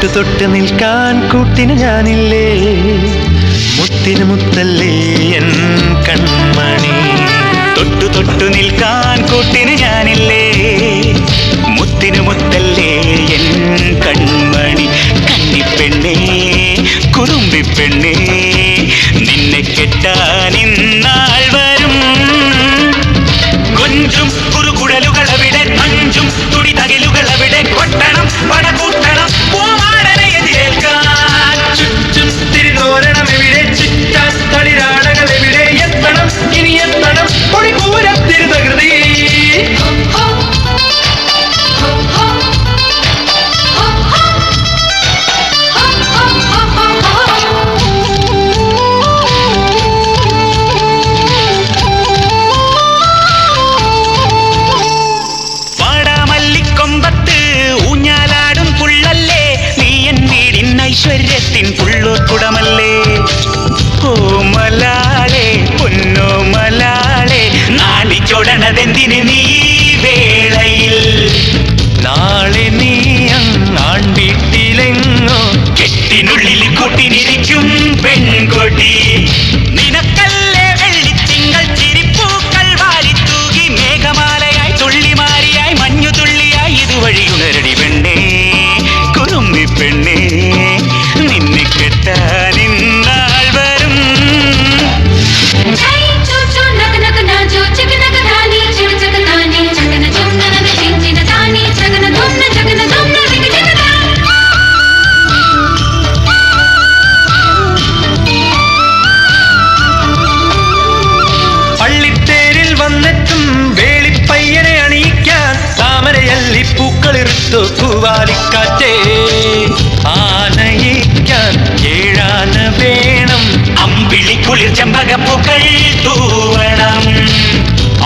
തൊട്ടു തൊട്ട് നിൽക്കാൻ കൂട്ടിന് ഞാനില്ലേ, മുത്തിന് മുത്തല്ലേ എൻ കൺമണി. തൊട്ടു തൊട്ടു നിൽക്കാൻ കൂട്ടിന് ഞാനില്ലേ, മുത്തിന് മുത്തല്ലേ എൻ കൺമണി. കന്നിപ്പെണ്ണേ കുറുമ്പിപ്പെണ്ണേ, നിന്നെ കെട്ടാൻ ഇന്നാൾ വരും. കൊഞ്ചും കുറുകുഴലുകളവിടെ, മഞ്ചും തുടി തകിലുകളവിടെ, കൊട്ടണം പടകൂട്ടണം പൂമാടനെ എതിരേൽക്കാൻ. ചുറ്റും തിരിതോരണം എവിടെ, ചിറ്റാൻ തളിരാടകൾ എവിടെ, എത്തണം ഇനി എത്തണം പൊടിപൂരം തിരുതകൃതി. ഐശ്വര്യത്തിൻ പുള്ളൂർക്കുടമല്ലേ, ഓ മലാളെ പൊന്നോ മലാളെ, നാളിച്ചൊടണതെന്തിന് നീ വേളയിൽ. നാളെ നീ അങ്ങാണ്ടിട്ടിലെങ്ങോ കെട്ടിനുള്ളിൽ കൂട്ടിനിരിക്കും പെൺകൊടി. നിനക്കല്ലേ വെള്ളിത്തിങ്കൾ ചിരിപ്പൂക്കൾ വാരിത്തൂകി, മേഘമാലയായി തുള്ളിമാരിയായി മഞ്ഞുതുള്ളിയായി ഇതുവഴി ഉണരടി പെണ്ണേ കുറുമ്പി പെണ്ണേ, നിന്നെ കെട്ടാൻ ഇന്നാൾ വരും. പള്ളിത്തേരിൽ വന്നെത്തും വേളിപ്പയ്യനെ അണിയിക്കാൻ താമരയല്ലി പൂക്കളിറുത്തു പൂവാലിക്കാറ്റേ. ആനയിക്കാൻ ഏഴാന വേണം, അമ്പിളിക്കുളിർ ചെമ്പകപ്പൂക്കൾ തൂവണം.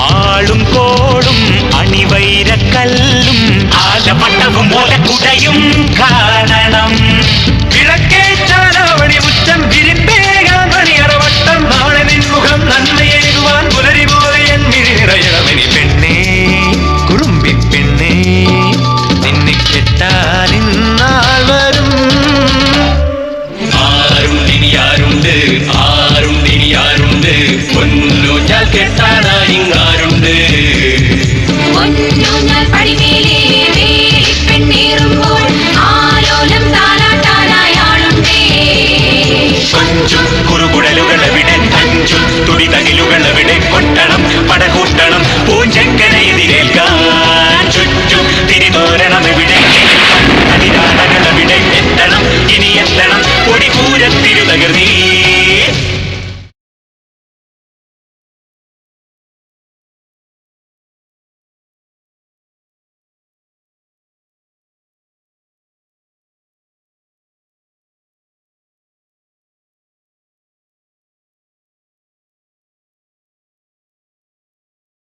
ആളും കോളും അണിവൈരക്കല്ലും ആലപട്ടവും ഓലക്കുടയും കാണണം. കിഴക്കേച്ചാലാവണി മുറ്റം വിരിപ്പേകാൻ മണിയറവട്ടം, നാളെ നിൻമുഖം നന്മയേകുവാൻ പുലരി പോലെ എൻ മിഴി നിറയണമെനി പെണ്ണേ കുറുമ്പി പെണ്ണേ, നിന്നെ കെട്ടാൻ ഇന്നാൾ വരും. ആരുണ്ടിനിയാരുണ്ട് ആരുണ്ടിനിയാരുണ്ട്, പൊന്നൂഞ്ഞാൽ കെട്ടാനായിങ്ങാരുണ്ട്. പൊന്നൂഞ്ഞാൽ പടിമേലേ വേളിപ്പെണ്ണേറുമ്പോൾ ആലോലം താലാട്ടാനായാളുണ്ടേ. കൊഞ്ചും കുറുകുഴൽ